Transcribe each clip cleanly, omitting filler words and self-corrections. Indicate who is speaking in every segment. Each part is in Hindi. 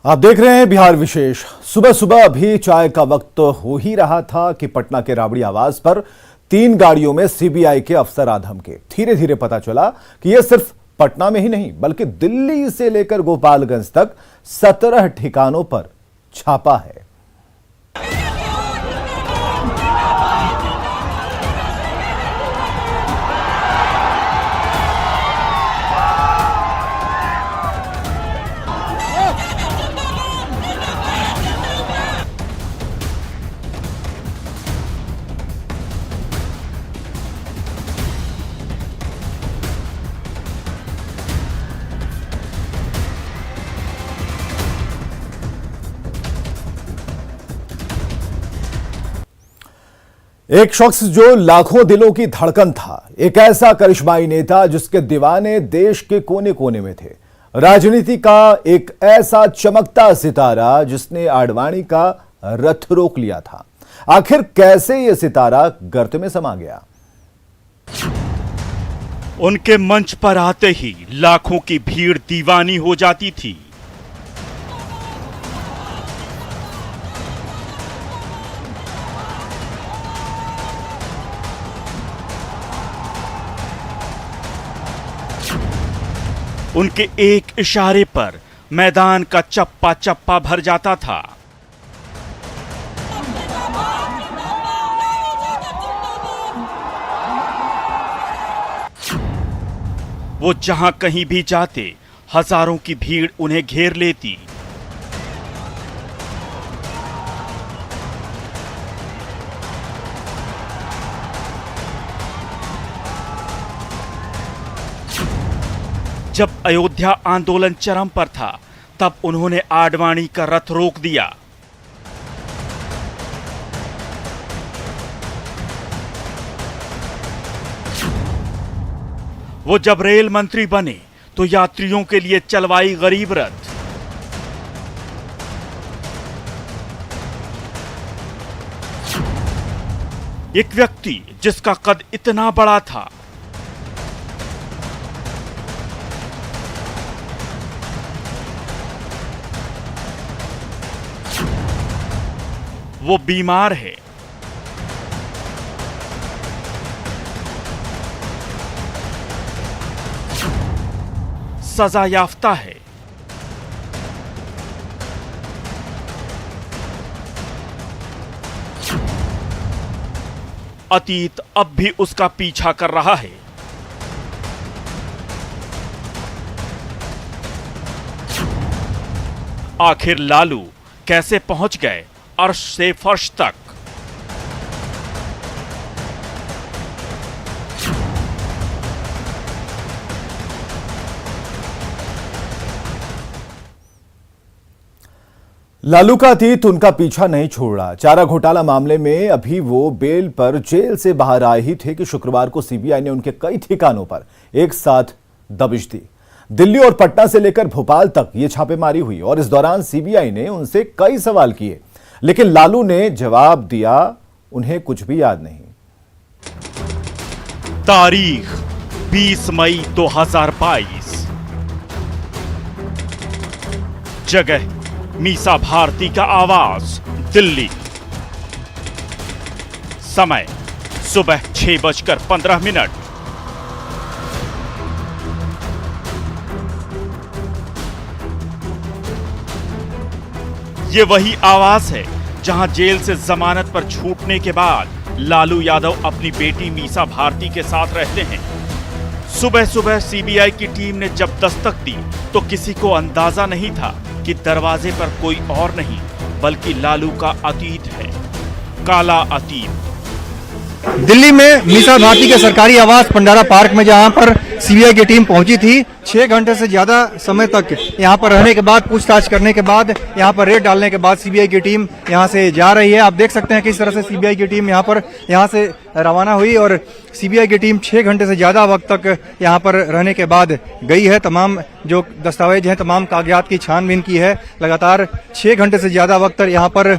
Speaker 1: आप देख रहे हैं बिहार विशेष। सुबह सुबह अभी चाय का वक्त हो ही रहा था कि पटना के राबड़ी आवास पर 3 गाड़ियों में सीबीआई के अफसर आ धमके। धीरे धीरे पता चला कि यह सिर्फ पटना में ही नहीं बल्कि दिल्ली से लेकर गोपालगंज तक 17 ठिकानों पर छापा है। एक शख्स जो लाखों दिलों की धड़कन था, एक ऐसा करिश्माई नेता जिसके दीवाने देश के कोने कोने में थे, राजनीति का एक ऐसा चमकता सितारा जिसने आडवाणी का रथ रोक लिया था। आखिर कैसे यह सितारा गर्त में समा गया?
Speaker 2: उनके मंच पर आते ही लाखों की भीड़ दीवानी हो जाती थी। उनके एक इशारे पर मैदान का चप्पा चप्पा भर जाता था। वो जहां कहीं भी जाते हजारों की भीड़ उन्हें घेर लेती। जब अयोध्या आंदोलन चरम पर था तब उन्होंने आडवाणी का रथ रोक दिया। वो जब रेल मंत्री बने तो यात्रियों के लिए चलवाई गरीब रथ। एक व्यक्ति जिसका कद इतना बड़ा था, वो बीमार है। सजा याफ्ता है। अतीत अब भी उसका पीछा कर रहा है। आखिर लालू कैसे पहुंच गए अर्श से फर्श तक?
Speaker 1: लालू का अतीत उनका पीछा नहीं छोड़ रहा। चारा घोटाला मामले में अभी वो बेल पर जेल से बाहर आए ही थे कि शुक्रवार को सीबीआई ने उनके कई ठिकानों पर एक साथ दबिश दी। दिल्ली और पटना से लेकर भोपाल तक ये छापेमारी हुई और इस दौरान सीबीआई ने उनसे कई सवाल किए, लेकिन लालू ने जवाब दिया उन्हें कुछ भी याद नहीं।
Speaker 2: तारीख 20 मई 2022। जगह मीसा भारती का आवास, दिल्ली। समय सुबह 6:15। ये वही आवास है जहां जेल से जमानत पर छूटने के बाद लालू यादव अपनी बेटी मीसा भारती के साथ रहते हैं। सुबह सुबह सीबीआई की टीम ने जब दस्तक दी तो किसी को अंदाजा नहीं था कि दरवाजे पर कोई और नहीं बल्कि लालू का अतीत है, काला अतीत।
Speaker 3: दिल्ली में मीसा भारती के सरकारी आवास पंडारा पार्क में जहां पर सीबीआई की टीम पहुंची थी, 6 घंटे से ज्यादा समय तक यहां पर रहने के बाद, पूछताछ करने के बाद, यहां पर रेड डालने के बाद सीबीआई की टीम यहां से जा रही है। आप देख सकते हैं किस तरह से सीबीआई की टीम यहां से रवाना हुई और सीबीआई की टीम 6 घंटे से ज्यादा वक्त तक यहां पर रहने के बाद गई है। तमाम जो दस्तावेज हैं, तमाम कागजात की छानबीन की है। लगातार 6 घंटे से ज्यादा वक्त यहां पर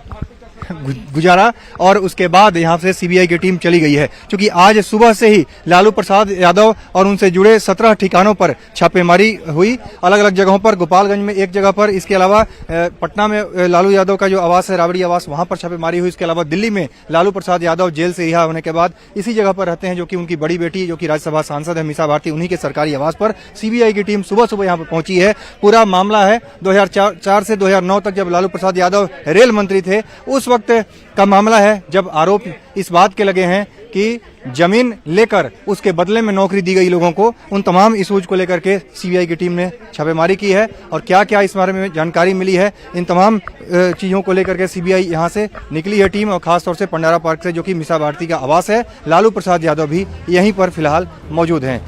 Speaker 3: गुजारा और उसके बाद यहाँ से सीबीआई की टीम चली गई है। क्योंकि आज सुबह से ही लालू प्रसाद यादव और उनसे जुड़े 17 ठिकानों पर छापेमारी हुई, अलग अलग जगहों पर, गोपालगंज में एक जगह पर, इसके अलावा पटना में लालू यादव का जो आवास है, राबड़ी आवास, वहां पर छापेमारी हुई। इसके अलावा दिल्ली में लालू प्रसाद यादव जेल से रिहा होने के बाद इसी जगह पर रहते हैं, जो कि उनकी बड़ी बेटी, जो कि राज्यसभा सांसद है मीसा भारती, उन्हीं के सरकारी आवास पर सीबीआई की टीम सुबह सुबह यहाँ पर पहुंची है। पूरा मामला है 2004 से 2009 तक, जब लालू प्रसाद यादव रेल मंत्री थे, उस वक्त का मामला है, जब आरोप इस बात के लगे हैं कि जमीन लेकर उसके बदले में नौकरी दी गई लोगों को। उन तमाम इशूज को लेकर के सीबीआई की टीम ने छापेमारी की है और क्या क्या इस बारे में जानकारी मिली है, इन तमाम चीजों को लेकर के सीबीआई यहां से निकली है टीम, और खासतौर से पंडारा पार्क से, जो कि मीसा भारती का आवास है। लालू प्रसाद यादव भी यहीं पर फिलहाल मौजूद हैं।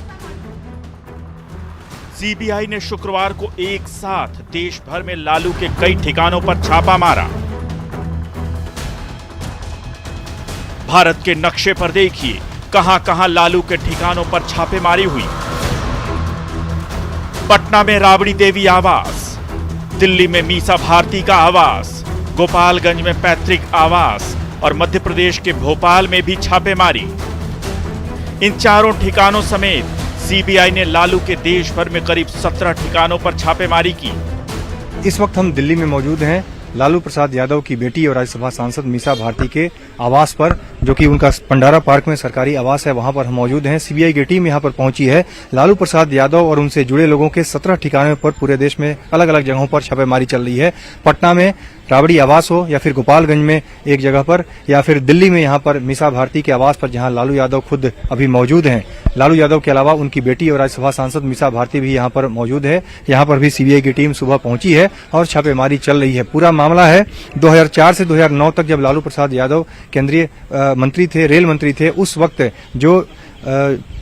Speaker 2: सीबीआई ने शुक्रवार को एक साथ देश भर में लालू के कई ठिकानों पर छापा मारा। भारत के नक्शे पर देखिए कहां-कहां लालू के ठिकानों पर छापेमारी हुई। पटना में राबड़ी देवी आवास, दिल्ली में मीसा भारती का आवास, गोपालगंज में पैतृक आवास और मध्य प्रदेश के भोपाल में भी छापेमारी। इन चारों ठिकानों समेत सीबीआई ने लालू के देश भर में करीब 17 ठिकानों पर छापेमारी की।
Speaker 3: इस वक्त हम दिल्ली में मौजूद हैं, लालू प्रसाद यादव की बेटी और राज्यसभा सांसद मीसा भारती के आवास पर, जो कि उनका पंडारा पार्क में सरकारी आवास है, वहां पर हम मौजूद हैं। सीबीआई की टीम यहां पर पहुंची है। लालू प्रसाद यादव और उनसे जुड़े लोगों के 17 ठिकानों पर पूरे देश में अलग अलग जगहों पर छापेमारी चल रही है। पटना में राबड़ी आवास हो, या फिर गोपालगंज में एक जगह पर, या फिर दिल्ली में यहाँ पर मीसा भारती के आवास पर, जहाँ लालू यादव खुद अभी मौजूद हैं। लालू यादव के अलावा उनकी बेटी और राज्यसभा सांसद मीसा भारती भी यहाँ पर मौजूद है। यहाँ पर भी सीबीआई की टीम सुबह पहुंची है और छापेमारी चल रही है। पूरा मामला है 2004 से 2009 तक, जब लालू प्रसाद यादव केंद्रीय मंत्री थे, रेल मंत्री थे, उस वक्त जो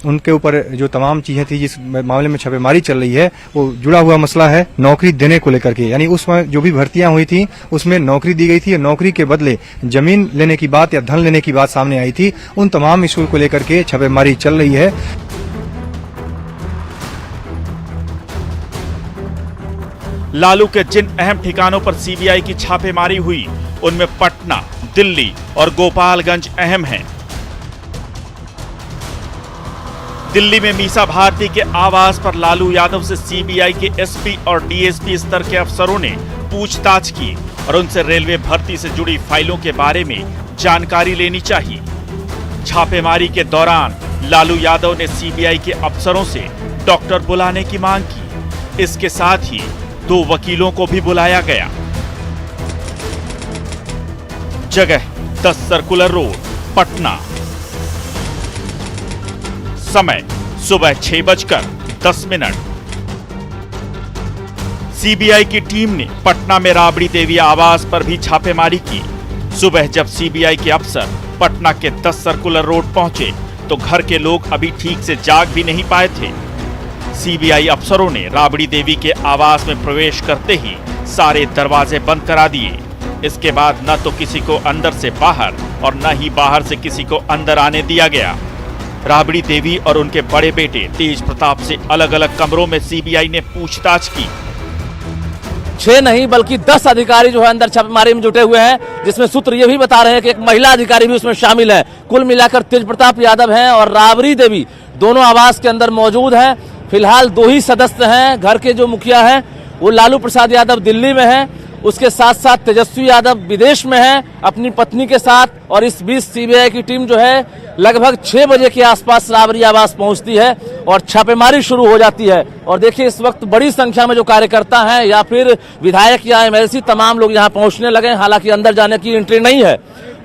Speaker 3: उनके ऊपर जो तमाम चीजें थी, जिस मामले में छापेमारी चल रही है, वो जुड़ा हुआ मसला है नौकरी देने को लेकर के। यानी उसमें जो भी भर्तियां हुई थी उसमें नौकरी दी गई थी, नौकरी के बदले जमीन लेने की बात या धन लेने की बात सामने आई थी। उन तमाम इशू को लेकर के छापेमारी चल रही है।
Speaker 2: लालू के जिन अहम ठिकानों पर सीबीआई की छापेमारी हुई, उनमें पटना, दिल्ली और गोपालगंज अहम हैं। दिल्ली में मीसा भारती के आवास पर लालू यादव से सीबीआई के एसपी और डीएसपी स्तर के अफसरों ने पूछताछ की और उनसे रेलवे भर्ती से जुड़ी फाइलों के बारे में जानकारी लेनी चाहिए। छापेमारी के दौरान लालू यादव ने सीबीआई के अफसरों से डॉक्टर बुलाने की मांग की। इसके साथ ही 2 वकीलों को भी बुलाया गया। जगह 10 सर्कुलर रोड, पटना। समय सुबह 6:10। सीबीआई की टीम ने पटना में राबड़ी देवी आवास पर भी छापेमारी की। सुबह जब सीबीआई के अफसर पटना के 10 सर्कुलर रोड पहुंचे तो घर के लोग अभी ठीक से जाग भी नहीं पाए थे। सीबीआई अफसरों ने राबड़ी देवी के आवास में प्रवेश करते ही सारे दरवाजे बंद करा दिए। इसके बाद न तो किसी को अंदर से बाहर और न ही बाहर से किसी को अंदर आने दिया गया। राबड़ी देवी और उनके बड़े बेटे तेज प्रताप से अलग अलग कमरों में सीबीआई ने पूछताछ की।
Speaker 4: 6 नहीं बल्कि 10 अधिकारी जो है अंदर छापेमारी में जुटे हुए हैं, जिसमें सूत्र ये भी बता रहे हैं कि एक महिला अधिकारी भी उसमें शामिल है। कुल मिलाकर तेज प्रताप यादव हैं और राबड़ी देवी दोनों आवास के अंदर मौजूद हैं। फिलहाल 2 ही सदस्य हैं। घर के जो मुखिया हैं वो लालू प्रसाद यादव दिल्ली में हैं, उसके साथ साथ तेजस्वी यादव विदेश में हैं अपनी पत्नी के साथ। और इस बीच सीबीआई की टीम जो है लगभग 6 बजे के आसपास राबड़ी आवास पहुंचती है और छापेमारी शुरू हो जाती है। और देखिए इस वक्त बड़ी संख्या में जो कार्यकर्ता हैं या फिर विधायक या एमएलसी तमाम लोग यहाँ पहुंचने लगे। हालांकि अंदर जाने की एंट्री नहीं है।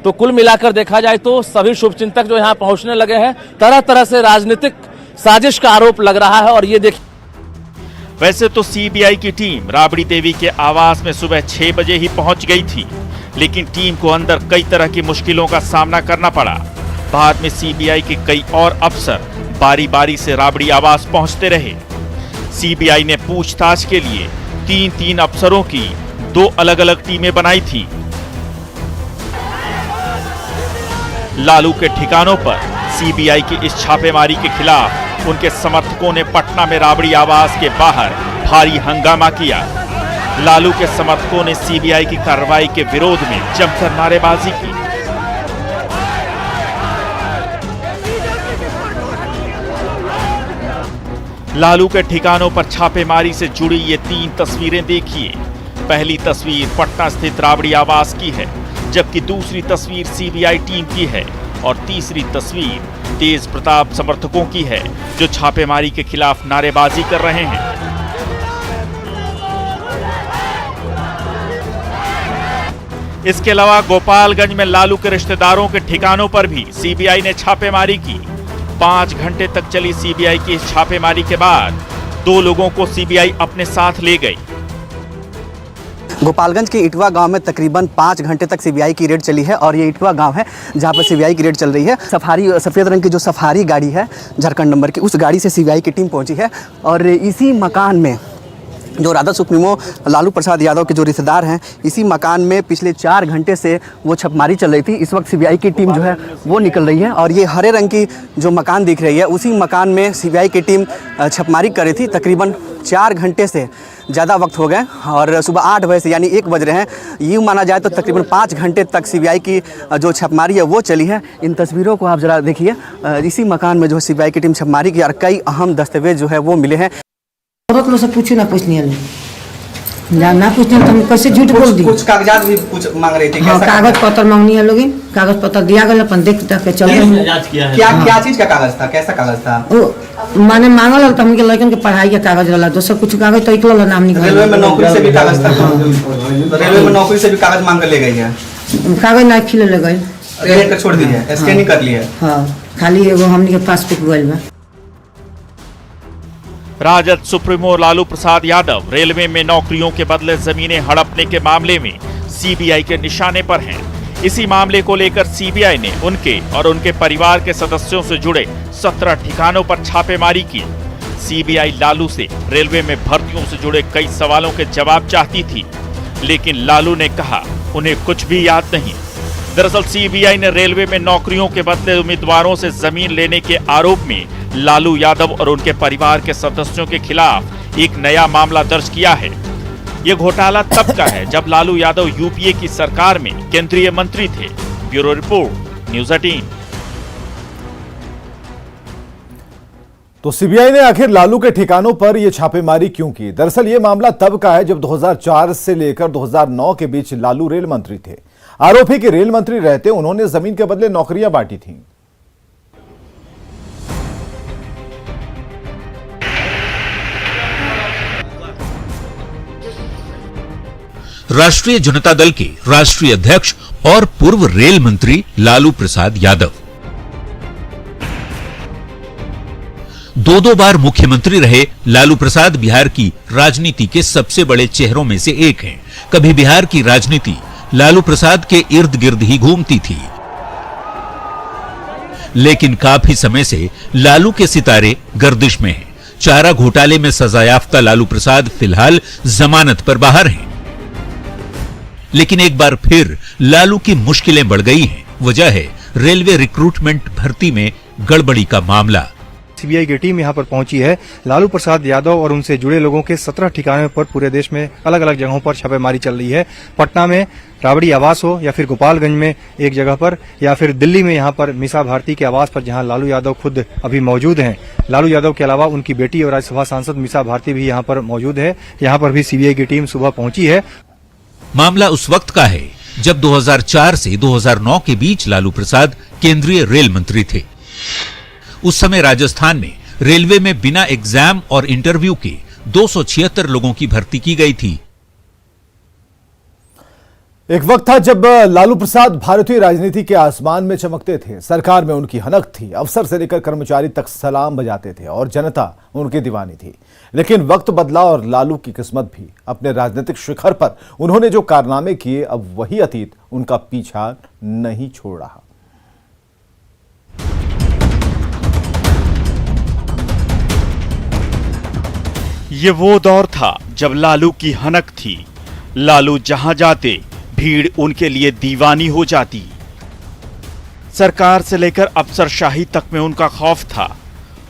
Speaker 4: तो कुल मिलाकर देखा जाए तो सभी शुभचिंतक जो यहाँ पहुंचने लगे हैं, तरह तरह से राजनीतिक साजिश का आरोप लग रहा है। और ये देखिए,
Speaker 2: वैसे तो सीबीआई की टीम राबड़ी देवी के आवास में सुबह 6 बजे ही पहुंच गई थी, लेकिन टीम को अंदर कई तरह की मुश्किलों का सामना करना पड़ा। बाद में सीबीआई के कई और अफसर बारी बारी से राबड़ी आवास पहुंचते रहे। सीबीआई ने पूछताछ के लिए 3-3 अफसरों की 2 अलग अलग टीमें बनाई थी। लालू के ठिकानों पर सीबीआई की इस छापेमारी के खिलाफ उनके समर्थकों ने पटना में राबड़ी आवास के बाहर भारी हंगामा किया। लालू के समर्थकों ने सीबीआई की कार्रवाई के विरोध में जमकर नारेबाजी की। लालू के ठिकानों पर छापेमारी से जुड़ी ये 3 तस्वीरें देखिए। पहली तस्वीर पटना स्थित राबड़ी आवास की है, जबकि दूसरी तस्वीर सीबीआई टीम की है और तीसरी तस्वीर तेज प्रताप समर्थकों की है जो छापेमारी के खिलाफ नारेबाजी कर रहे हैं। इसके अलावा गोपालगंज में लालू के रिश्तेदारों के ठिकानों पर भी सीबीआई ने छापेमारी की। 5 घंटे तक चली सीबीआई की इस छापेमारी के बाद 2 लोगों को सीबीआई अपने साथ ले गई।
Speaker 5: गोपालगंज के इटवा गांव में तकरीबन 5 घंटे तक सीबीआई की रेड चली है और ये इटवा गांव है जहां पर सीबीआई की रेड चल रही है। सफारी सफ़ेद रंग की जो सफारी गाड़ी है झारखंड नंबर की, उस गाड़ी से सीबीआई की टीम पहुंची है और इसी मकान में जो राधा सुप्रीमो लालू प्रसाद यादव के जो रिश्तेदार हैं, इसी मकान में पिछले 4 घंटे से वो छापेमारी चल रही थी। इस वक्त सीबीआई की टीम जो है वो निकल रही है और ये हरे रंग की जो मकान दिख रही है, उसी मकान में सीबीआई की टीम छापेमारी कर रही थी। तकरीबन 4 घंटे से ज़्यादा वक्त हो गए और सुबह 8 बजे से यानी 1 बज रहे हैं, यूँ माना जाए तो तकरीबन 5 घंटे तक सीबीआई की जो छापेमारी है वो चली है। इन तस्वीरों को आप ज़रा देखिए। इसी मकान में जो सीबीआई की टीम छापेमारी की और कई अहम दस्तावेज जो है वो मिले हैं।
Speaker 6: बहुत लोग से पूछे ना पूछनी ना पूछने तो हम कैसे झूठ बोल दी।
Speaker 5: कुछ कागजात भी कुछ मांग रही थी।
Speaker 6: हाँ, कागज पत्र मांगनी है लोग, कागज पत्र दिया गया, अपन देख के चल रहे।
Speaker 5: क्या चीज का कागज था, कैसा कागज था?
Speaker 6: वो माने मांगल तो हमके लड़कन के पढ़ाई के कागज वाला, दोसर कुछ कागज तो इकलो नाम निकल।
Speaker 5: रेलवे में नौकरी से भी कागज था, रेलवे में नौकरी से भी कागज मांग कर ले गई है।
Speaker 6: कागज ना खिले ले गए,
Speaker 5: कर छोड़ दी है, स्कैनिंग कर ली है।
Speaker 6: हाँ, खाली एगो हमनी के पासबुक गइल बा।
Speaker 2: राजद सुप्रीमो लालू प्रसाद यादव रेलवे में नौकरियों के बदले जमीनें हड़पने के मामले में सीबीआई के निशाने पर हैं। इसी मामले को लेकर सीबीआई ने उनके और उनके परिवार के सदस्यों से जुड़े 17 ठिकानों पर छापेमारी की। सीबीआई लालू से रेलवे में भर्तियों से जुड़े कई सवालों के जवाब चाहती थी, लेकिन लालू ने कहा उन्हें कुछ भी याद नहीं। दरअसल सीबीआई ने रेलवे में नौकरियों के बदले उम्मीदवारों से जमीन लेने के आरोप में लालू यादव और उनके परिवार के सदस्यों के खिलाफ एक नया मामला दर्ज किया है। ये घोटाला तब का है जब लालू यादव यूपीए की सरकार में केंद्रीय मंत्री थे। Bureau report, news 18।
Speaker 1: तो सीबीआई ने आखिर लालू के ठिकानों पर यह छापेमारी क्यों की? दरअसल यह मामला तब का है जब 2004 से लेकर 2009 के बीच लालू रेल मंत्री थे। आरोप है कि रेल मंत्री रहते उन्होंने जमीन के बदले नौकरियां बांटी थीं।
Speaker 7: राष्ट्रीय जनता दल के राष्ट्रीय अध्यक्ष और पूर्व रेल मंत्री लालू प्रसाद यादव 2 बार मुख्यमंत्री रहे लालू प्रसाद बिहार की राजनीति के सबसे बड़े चेहरों में से एक हैं। कभी बिहार की राजनीति लालू प्रसाद के इर्द गिर्द ही घूमती थी, लेकिन काफी समय से लालू के सितारे गर्दिश में हैं। चारा घोटाले में सजायाफ्ता लालू प्रसाद फिलहाल जमानत पर बाहर हैं, लेकिन एक बार फिर लालू की मुश्किलें बढ़ गई हैं। वजह है रेलवे रिक्रूटमेंट भर्ती में गड़बड़ी का मामला।
Speaker 3: सीबीआई की टीम यहां पर पहुंची है। लालू प्रसाद यादव और उनसे जुड़े लोगों के 17 ठिकानों पर पूरे देश में अलग अलग जगहों पर छापेमारी चल रही है। पटना में राबड़ी आवास हो या फिर गोपालगंज में एक जगह पर या फिर दिल्ली में यहां पर मीसा भारती के आवास पर, जहां लालू यादव खुद अभी मौजूद हैं। लालू यादव के अलावा उनकी बेटी और राज्यसभा सांसद मीसा भारती भी यहां पर मौजूद है। यहां पर भी सीबीआई की टीम सुबह पहुंची है।
Speaker 7: मामला उस वक्त का है जब 2004 से 2009 के बीच लालू प्रसाद केंद्रीय रेल मंत्री थे। उस समय राजस्थान में रेलवे में बिना एग्जाम और इंटरव्यू के 276 लोगों की भर्ती की गई थी।
Speaker 1: एक वक्त था जब लालू प्रसाद भारतीय राजनीति के आसमान में चमकते थे। सरकार में उनकी हनक थी, अफसर से लेकर कर्मचारी तक सलाम बजाते थे और जनता उनकी दीवानी थी। लेकिन वक्त बदला और लालू की किस्मत भी। अपने राजनीतिक शिखर पर उन्होंने जो कारनामे किए, अब वही अतीत उनका पीछा नहीं छोड़ रहा।
Speaker 2: ये वो दौर था जब लालू की हनक थी। लालू जहां जाते भीड़ उनके लिए दीवानी हो जाती। सरकार से लेकर अफसरशाही तक में उनका खौफ था।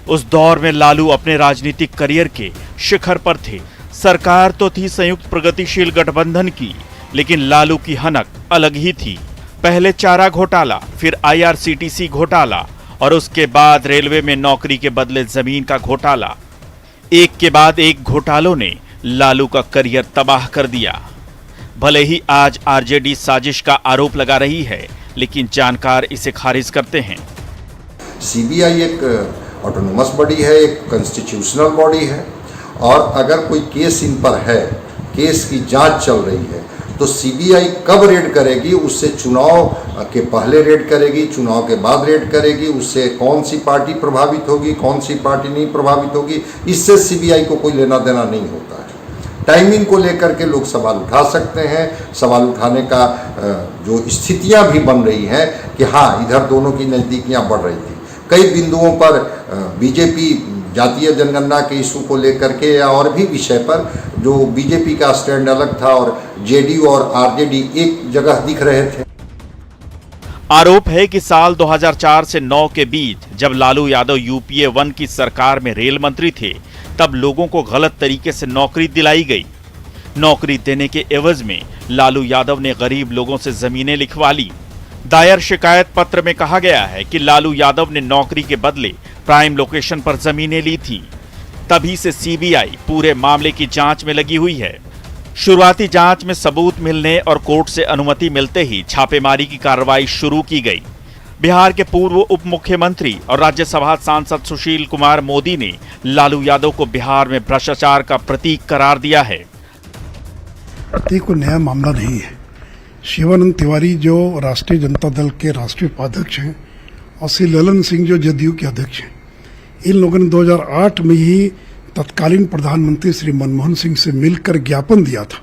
Speaker 2: उस दौर में लालू अपने राजनीतिक करियर के शिखर पर थे। सरकार तो थी संयुक्त प्रगतिशील गठबंधन की, लेकिन लालू की हनक अलग ही थी। पहले चारा घोटाला, फिर IRCTC घोटाला और उसके बाद रेलवे में नौकरी के बदले जमीन का घोटाला। एक के बाद एक घोटालों ने लालू का करियर तबाह कर दिया। भले ही आज RJD साजिश का आरोप लगा रही है, लेकिन जानकार इसे खारिज करते हैं।
Speaker 8: सीबीआई एक ऑटोनोमस बॉडी है, एक कॉन्स्टिट्यूशनल बॉडी है, और अगर कोई केस इन पर है, केस की जांच चल रही है, तो सीबीआई कब रेड करेगी, उससे चुनाव के पहले रेड करेगी, चुनाव के बाद रेड करेगी, उससे कौन सी पार्टी प्रभावित होगी, कौन सी पार्टी नहीं प्रभावित होगी, इससे सीबीआई को कोई लेना देना नहीं होता है। टाइमिंग को लेकर के लोग सवाल उठा सकते हैं, सवाल उठाने का जो स्थितियां भी बन रही हैं कि हाँ, इधर दोनों की नज़दीकियां बढ़ रही थी। कई बिंदुओं पर बीजेपी जातीय जनगणना के इशू को लेकर के या और भी विषय पर जो बीजेपी का स्टैंड अलग था और जेडीयू और आरजेडी एक जगह दिख रहे थे।
Speaker 2: आरोप है कि साल 2004 से 9 के बीच जब लालू यादव UPA 1 की सरकार में रेल मंत्री थे, तब लोगों को गलत तरीके से नौकरी दिलाई गई। नौकरी देने के एवज में लालू यादव ने गरीब लोगों से जमीनें लिखवा ली। दायर शिकायत पत्र में कहा गया है कि लालू यादव ने नौकरी के बदले प्राइम लोकेशन पर जमीनें ली थी। तभी से सीबीआई पूरे मामले की जांच में लगी हुई है। शुरुआती जांच में सबूत मिलने और कोर्ट से अनुमति मिलते ही छापेमारी की कार्रवाई शुरू की गई। बिहार के पूर्व उप मुख्यमंत्री और राज्यसभा सांसद सुशील कुमार मोदी ने लालू यादव को बिहार में भ्रष्टाचार का प्रतीक करार दिया है।
Speaker 9: कोई नया मामला नहीं है। शिवानंद तिवारी जो राष्ट्रीय जनता दल के राष्ट्रीय उपाध्यक्ष हैं और श्री ललन सिंह जो जदयू के अध्यक्ष हैं, इन लोगों ने 2008 में ही तत्कालीन प्रधानमंत्री श्री मनमोहन सिंह से मिलकर ज्ञापन दिया था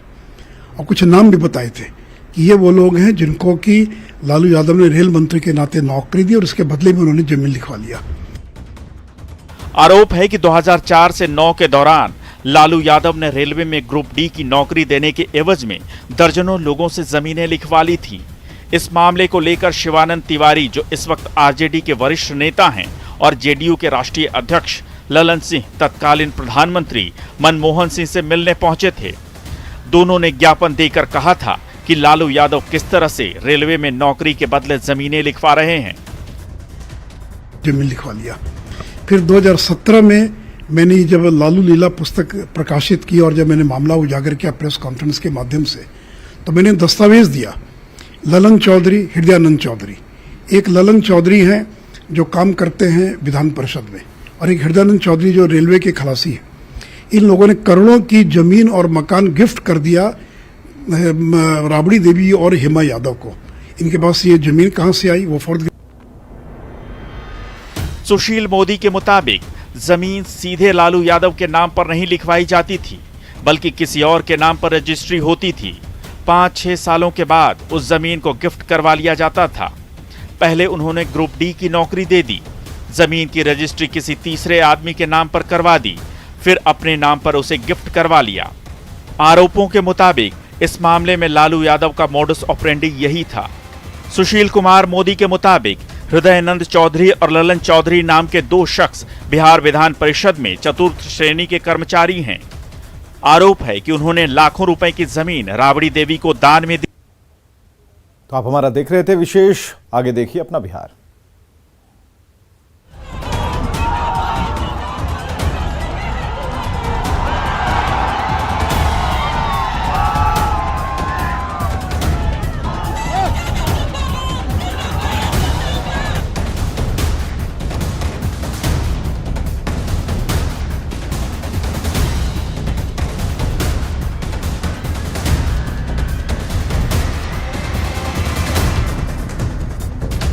Speaker 9: और कुछ नाम भी बताए थे कि ये वो लोग हैं जिनको कि लालू यादव ने रेल मंत्री के नाते नौकरी दी और इसके बदले में उन्होंने जमीन लिखवा लिया।
Speaker 2: आरोप है कि 2004 से 9 के दौरान लालू यादव ने रेलवे में ग्रुप डी की नौकरी देने के एवज में दर्जनों लोगों से जमीनें लिखवा ली थी। इस मामले को लेकर शिवानंद तिवारी, जो इस वक्त आरजेडी के वरिष्ठ नेता हैं, और जेडीयू के राष्ट्रीय अध्यक्ष ललन सिंह तत्कालीन प्रधानमंत्री मनमोहन सिंह से मिलने पहुंचे थे। दोनों ने ज्ञापन देकर कहा था कि लालू यादव किस तरह से रेलवे में नौकरी के बदले जमीनें लिखवा रहे हैं।
Speaker 9: जमीन लिखवा लिया। फिर 2017 में मैंने जब लालू लीला पुस्तक प्रकाशित की और जब मैंने मामला उजागर किया प्रेस कॉन्फ्रेंस के माध्यम से, तो मैंने दस्तावेज दिया। ललन चौधरी, हृदयानंद चौधरी, एक ललन चौधरी हैं जो काम करते हैं विधान परिषद में, और एक हृदयानंद चौधरी जो रेलवे के खलासी हैं। इन लोगों ने करोड़ों की जमीन और मकान गिफ्ट कर दिया राबड़ी देवी और हेमा यादव को। इनके पास ये जमीन कहां से आई, वो फोर्थ।
Speaker 2: सुशील मोदी के मुताबिक जमीन सीधे लालू यादव के नाम पर नहीं लिखवाई जाती थी, बल्कि किसी और के नाम पर रजिस्ट्री होती थी। 5-6 सालों के बाद उस जमीन को गिफ्ट करवा लिया जाता था। पहले उन्होंने ग्रुप डी की नौकरी दे दी, जमीन की रजिस्ट्री किसी तीसरे आदमी के नाम पर करवा दी, फिर अपने नाम पर उसे गिफ्ट करवा लिया। आरोपों के मुताबिक इस मामले में लालू यादव का मोडस ऑपरेंडी यही था। सुशील कुमार मोदी के मुताबिक हृदयानंद चौधरी और ललन चौधरी नाम के 2 शख्स बिहार विधान परिषद में चतुर्थ श्रेणी के कर्मचारी हैं। आरोप है कि उन्होंने लाखों रुपए की जमीन राबड़ी देवी को दान में दी।
Speaker 1: तो आप हमारा देख रहे थे विशेष, आगे देखिए अपना बिहार।